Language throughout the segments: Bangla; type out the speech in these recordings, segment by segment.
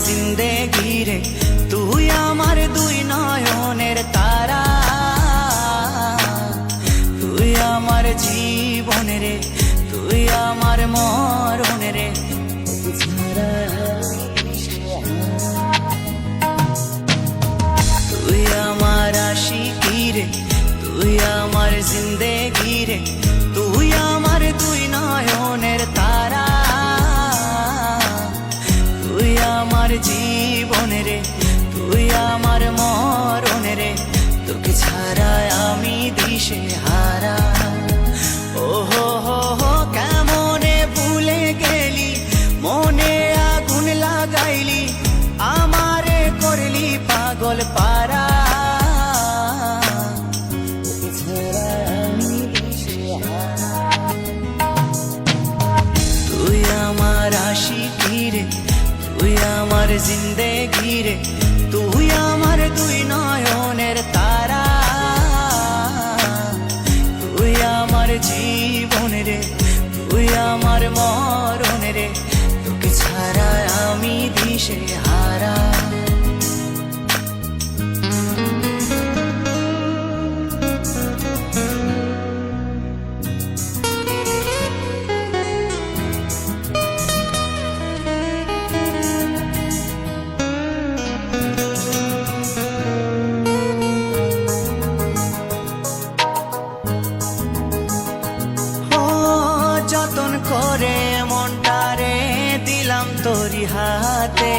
জিন্দেগি রে, তুই আমার দুই নয়নের তারা, তুই আমার জীবন রে, তুই আমার মরণ রে। তুই আমার আশিকি রে, তুই আমার জিন্দেগি রে, তুই আমার দুই নয়নের তারা, তুই আমার জীবন রে, তুই আমার মরণ রে। তোকে ছাড়া আমি দিশে হারা। ও হো হো হো কেমনে ভুলে গেলি, মনে আগুন লাগাইলি, আমারে করলি পাগল পারা। তোকে ছাড়া আমি দিশে হারা। তুই আমার আশিকি রে, তুই আমার জিন্দেগি রে, তুই আমার দুই নয়নের তারা, তুই আমার জীবন রে, তুই আমার মরণ রে। তোকে ছাড়া আমি দিশে হারা। যতন করে মনটারে দিলাম তোরি হাতে,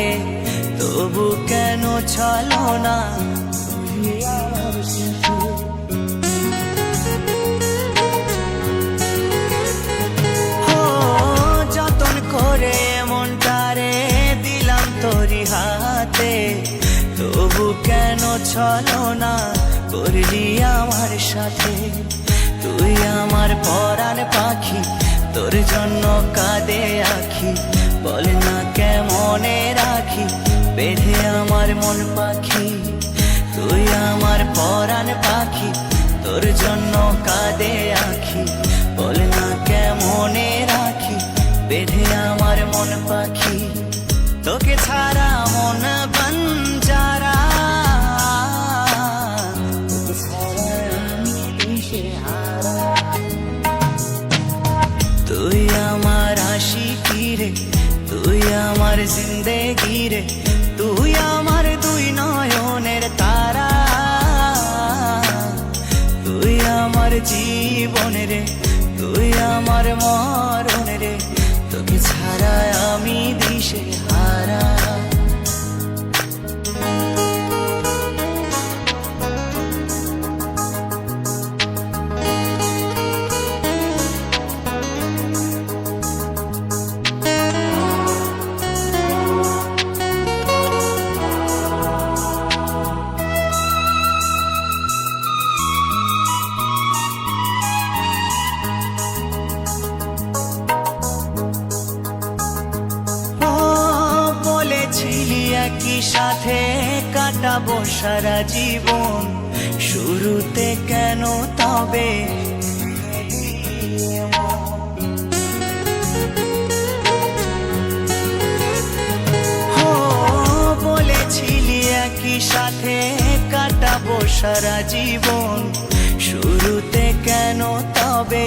তবু কেন চলো না যতন করে মনটারে দিলাম তোরি হাতে, তবু কেন চলো না করলি আমার সাথে। তুই আমার পরাণ পাখি, তোর জন্য কাঁদে আখি, বল না কেমনে রাখি বেঁধে আমার মন পাখি। তুই আমার পরাণ পাখি, তোর জন্য কাঁদে আখি, বল না কেমনে রাখি বেঁধে আমার মন পাখি। তোকে ছাড়া মন বঞ্জারা, তোকে ছাড়া আমি দিশে হারা। তুই আমার আশিকি রে, তুই আমার জিন্দেগি রে, তুই আমার দুই নয়নের তারা, তুই আমার জীবন রে, তুই আমার মরণ রে। তোকে ছাড়া আমি দিশে হারা। একই সাথে কাটাবো সারা জীবন, শুরুতে কেন তবে বলেছিলি একই সাথে কাটাবো সারা জীবন, শুরুতে কেন তবে